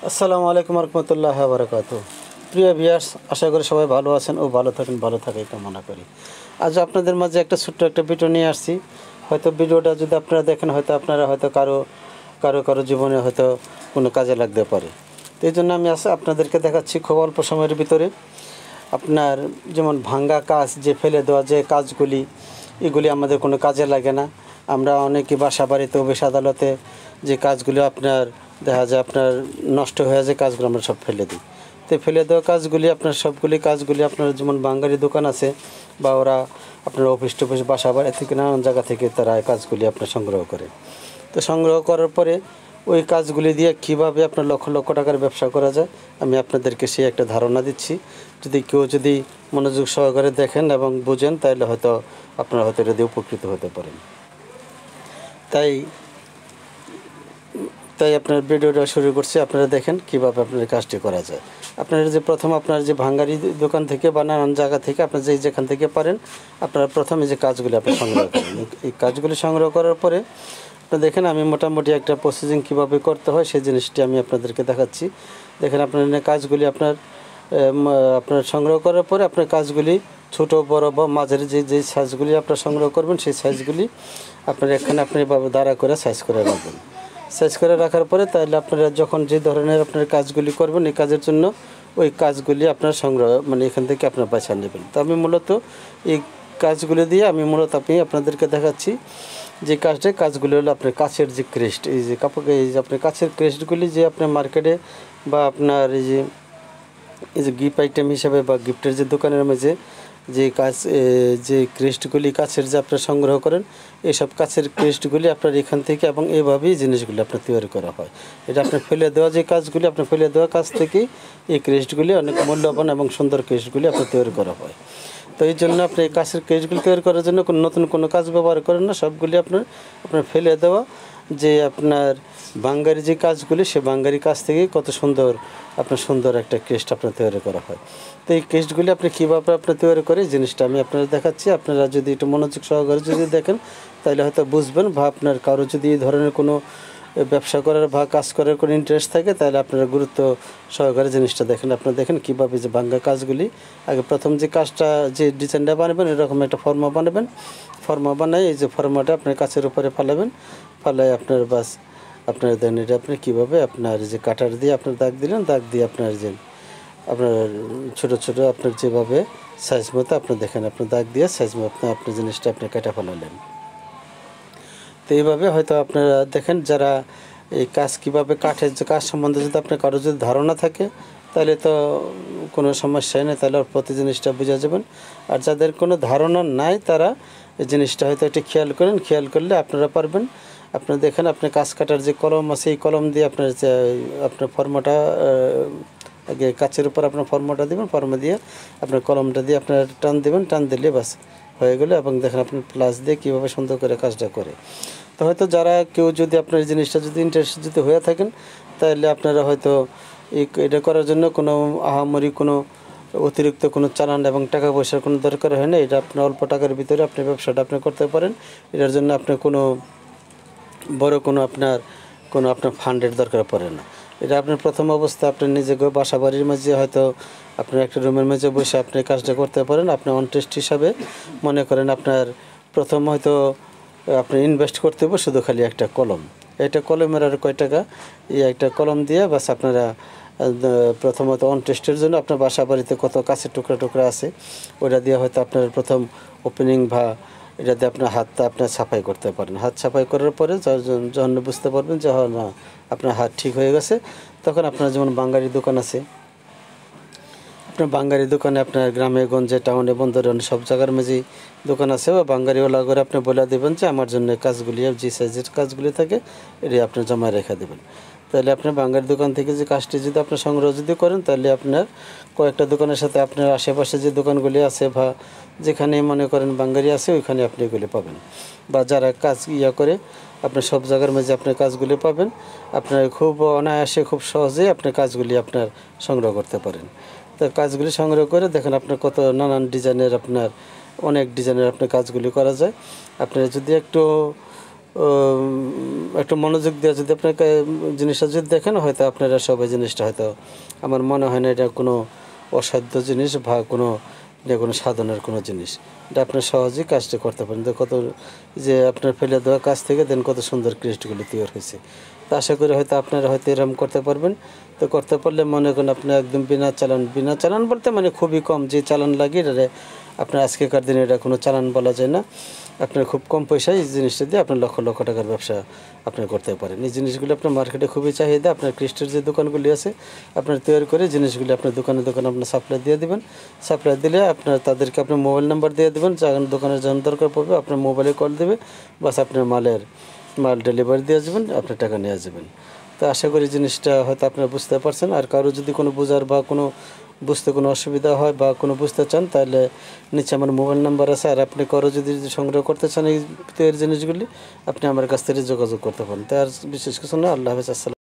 আসসালামু আলাইকুম রহমতুল্লাহ বারাকাত। প্রিয় ভিউয়ার্স, আশা করি সবাই ভালো আছেন ও ভালো থাকেন, ভালো থাকাই কামনা করি। আজ আপনাদের মাঝে একটা ছোট্ট একটা ভিডিও নিয়ে আসছি। হয়তো ভিডিওটা যদি আপনারা দেখেন, হয়তো আপনারা হয়তো কারো কারো কারো জীবনে হয়তো কোনো কাজে লাগতে পারে। তো এই জন্য আমি আপনাদেরকে দেখাচ্ছি খুব অল্প সময়ের ভিতরে আপনার যেমন ভাঙ্গা কাজ, যে ফেলে দেওয়া যে কাজগুলি, এগুলি আমাদের কোনো কাজে লাগে না। আমরা অনেকে বাসা বাড়িতে, অফিস আদালতে যে কাজগুলো আপনার দেখা যায় আপনার নষ্ট হয়ে যায়, কাজগুলো আমরা সব ফেলে দিই। তো ফেলে দেওয়া কাজগুলি আপনার সবগুলি কাজগুলি আপনার যেমন বাঙালি দোকান আছে বা ওরা আপনার অফিস টফিস বাসা বাড়ি থেকে নানান জায়গা থেকে তারা কাজগুলি আপনার সংগ্রহ করে। তো সংগ্রহ করার পরে ওই কাজগুলি দিয়ে কীভাবে আপনার লক্ষ লক্ষ টাকার ব্যবসা করা যায়, আমি আপনাদেরকে সেই একটা ধারণা দিচ্ছি। যদি মনোযোগ সহকারে দেখেন এবং বুঝেন, তাহলে হয়তো আপনারা হয়তো এটা দিয়ে উপকৃত হতে পারেন। তাই আপনার ভিডিওটা শুরু করছি। আপনারা দেখেন কীভাবে আপনার কাজটি করা যায়। আপনারা যে প্রথম আপনার যে ভাঙ্গারি দোকান থেকে বা নানান জায়গা থেকে আপনার যেখান থেকে পারেন, আপনারা প্রথমে যে কাজগুলি আপনি সংগ্রহ করেন। এই কাজগুলি সংগ্রহ করার পরে আপনারা দেখেন আমি মোটামুটি একটা প্রসেসিং কীভাবে করতে হয় সেই জিনিসটি আমি আপনাদেরকে দেখাচ্ছি। দেখেন আপনার কাজগুলি আপনার সংগ্রহ করার পরে আপনার কাজগুলি ছোটো বড় বা মাঝারি যে সাইজগুলি আপনার সংগ্রহ করবেন, সেই সাইজগুলি আপনার এখানে আপনি দাঁড়া করে সাইজ করে রাখবেন। সাইজ করে রাখার পরে তাহলে আপনারা যখন যে ধরনের আপনার কাজগুলি করবেন, এই কাজের জন্য ওই কাজগুলি আপনার সংগ্রহ এখান থেকে আপনার বাছা নেবেন। তো আমি মূলত এই কাজগুলি দিয়ে আপনাদেরকে দেখাচ্ছি যে কাজগুলি হলো আপনার কাছের যে ক্রেস্ট, এই যে আপনার কাছের ক্রেস্টগুলি যে আপনার মার্কেটে বা আপনার এই যে গিফট আইটেম হিসাবে বা গিফটের যে দোকানের মাঝে যে ক্রেস্টগুলি কাছের যে আপনার সংগ্রহ করেন, এইসব কাছের ক্রেস্টগুলি আপনার এখান থেকে এবং এইভাবেই জিনিসগুলি আপনার তৈরি করা হয়। এটা আপনার ফেলে দেওয়া যে কাজগুলি, আপনার ফেলে দেওয়া কাজ থেকেই এই ক্রেস্টগুলি অনেক মূল্যবান এবং সুন্দর ক্রেস্টগুলি আপনার তৈরি করা হয়। তো এই জন্য আপনি এই কাছের ক্রেস্টগুলি তৈরি করার জন্য নতুন কোনো কাজ ব্যবহার করেন না, সবগুলি আপনার ফেলে দেওয়া যে আপনার বাঙ্গারি যে কাজগুলি, সে বাঙ্গারি কাজ থেকেই কত সুন্দর একটা ক্রেস্ট আপনার তৈরি করা হয়। তো এই ক্রেস্টগুলি আপনি কীভাবে আপনার তৈরি করে জিনিসটা আমি আপনাদের দেখাচ্ছি। আপনারা যদি একটু মনোযোগ সহকারে যদি দেখেন, তাহলে হয়তো বুঝবেন। বা আপনার কারো যদি এই ধরনের কোনো ব্যবসা করার বা কাজ করার কোনো ইন্টারেস্ট থাকে, তাহলে আপনারা গুরুত্ব সহকারে জিনিসটা দেখেন। আপনারা দেখেন কীভাবে যে ভাঙ্গা কাজগুলি, আগে প্রথম যে কাজটা যে ডিজাইনটা বানাবেন, এরকম একটা ফর্মা বানাবেন। ফর্মা বানাই এই যে ফর্মাটা আপনার কাছের উপরে ফালাবেন, ফালাই আপনার বাস আপনার দেন এটা আপনি কীভাবে আপনার যে কাটার দিয়ে আপনার দাগ দিলেন, দাগ দিয়ে আপনার যে আপনার ছোটো ছোটো আপনার যেভাবে সাইজ মতো আপনার দেখেন আপনার দাগ দিয়ে সাইজ মতো আপনার জিনিসটা আপনি কেটে ফেলালেন। তো এইভাবে হয়তো আপনারা দেখেন, যারা এই কাজ কীভাবে কাঠের যে কাজ সম্বন্ধে যদি আপনার কারো যদি ধারণা থাকে, তাহলে তো কোনো সমস্যাই নেই, তাহলে প্রতি জিনিসটা বুঝে যাবেন। আর যাদের কোনো ধারণা নাই, তারা এই জিনিসটা হয়তো একটু খেয়াল করেন, খেয়াল করলে আপনারা পারবেন। আপনারা দেখেন আপনার কাজ কাটার যে কলম আছে, এই কলম দিয়ে আপনার ফর্মাটা আগে কাচের উপর আপনার ফর্মাটা দেবেন, ফর্মা দিয়ে আপনার কলমটা দিয়ে আপনার টান দেবেন, টান দিলে বাস হয়ে গেলো। এবং দেখেন আপনার প্লাস দিয়ে কীভাবে সুন্দর করে কাজটা করে। তো হয়তো যারা কেউ যদি আপনার এই জিনিসটা যদি ইন্টারেস্ট যদি হয়ে থাকেন, তাহলে আপনারা হয়তো এটা করার জন্য কোনো আহামরি কোনো অতিরিক্ত কোনো চালান এবং টাকা পয়সার কোনো দরকার হয় না। এটা আপনার অল্প টাকার ভিতরে আপনি ব্যবসাটা আপনি করতে পারেন। এটার জন্য আপনার কোনো বড় কোনো আপনার ফান্ডের দরকার পড়ে না। এটা আপনার প্রথম অবস্থা আপনার নিজে বাসা বাড়ির মাঝে হয়তো আপনার একটা রুমের মাঝে বসে আপনি কাজটা করতে পারেন। আপনার ইন্টারেস্ট হিসাবে মনে করেন আপনার প্রথম হয়তো আপনি ইনভেস্ট করতে হবে শুধু খালি একটা কলম। এটা কলমের আর কয় টাকা, এই একটা কলম দিয়ে বাস আপনারা প্রথমত টেস্টের জন্য আপনার বাসা বাড়িতে কত কাছের টুকরা আছে, ওটা দিয়ে হয়তো আপনার প্রথম ওপেনিং বা এটা দিয়ে আপনার হাতটা আপনার সাফাই করতে পারেন। হাত সাফাই করার পরে যখন বুঝতে পারবেন যে না আপনার হাত ঠিক হয়ে গেছে, তখন আপনার যেমন বাঙালি দোকান আছে, আপনার বাঙালি দোকানে আপনার গ্রামে গঞ্জে টাউনে বন্দরে সব জায়গার মাঝেই দোকান আছে, বা বাঙালিওয়ালা করে আপনি বলে দেবেন যে আমার জন্য কাজগুলি যে সাইজের কাজগুলি থাকে এটি আপনার জমা রেখে দেবেন। তাহলে আপনার বাঙালি দোকান থেকে যে কাজটি যদি আপনার সংগ্রহ যদি করেন, তাহলে আপনার কয়েকটা দোকানের সাথে আপনার আশেপাশে যে দোকানগুলি আছে বা যেখানে মনে করেন বাঙালি আছে, ওইখানে আপনি এগুলি পাবেন। বা যারা কাজ করে আপনার সব জায়গার মাঝে আপনার কাজগুলি পাবেন। আপনার খুব অনায়াসে খুব সহজেই আপনার কাজগুলি আপনার সংগ্রহ করতে পারেন। তো কাজগুলি সংগ্রহ করে দেখেন আপনার কত নানান ডিজাইনের আপনার অনেক ডিজাইনের আপনার কাজগুলি করা যায়। আপনার যদি একটু একটু মনোযোগ দিয়ে যদি আপনাকে জিনিসটা যদি দেখেন, হয়তো আপনারা সবাই জিনিসটা হয়তো আমার মনে হয় না এটা কোনো অসাধ্য জিনিস বা কোনো এটা কোনো সাধনের কোনো জিনিস। এটা আপনার সহজেই কাজটা করতে পারেন। তো কত যে আপনার ফেলে দেওয়া কাজ থেকে দেন কত সুন্দর ক্রিস্টগুলি তৈরি হয়েছে। তো আশা করি হয়তো আপনারা হয়তো এরকম করতে পারবেন। তো করতে পারলে মনে করেন আপনি একদম বিনা চালান বলতে মানে খুবই কম যে চালান লাগে এটা আপনার আজকেকার দিনে এটা কোনো চালান বলা যায় না। আপনার খুব কম পয়সায় এই জিনিসটা দিয়ে আপনার লক্ষ লক্ষ টাকার ব্যবসা আপনি করতে পারেন। এই জিনিসগুলো আপনার মার্কেটে খুবই চাহিদা। আপনার ক্রিস্টের যে দোকানগুলি আছে আপনার তৈরি করে জিনিসগুলি আপনার দোকানে আপনার সাপ্লাই দিয়ে দেবেন। সাপ্লাই দিলে আপনার তাদেরকে আপনার মোবাইল নাম্বার দিয়ে দেবেন। যখন দোকানের যখন দরকার পড়বে আপনার মোবাইলে কল দেবে, বাস আপনার মাল ডেলিভারি দিয়ে যাবেন, আপনার টাকা নিয়ে যাবেন। তো আশা করি জিনিসটা হয়তো আপনারা বুঝতে পারছেন। আর কারো যদি কোনো বোঝার বা কোনো বুঝতে কোনো অসুবিধা হয় বা কোনো বুঝতে চান, তাহলে নিচে আমার মোবাইল নাম্বার আছে। আর আপনি কারো যদি সংগ্রহ করতে চান এই তৈরি জিনিসগুলি, আপনি আমার কাছ থেকে যোগাযোগ করতে পারেন। তো আর বিশেষ কিছু না। আল্লাহ হাফেজ। আসসালাম।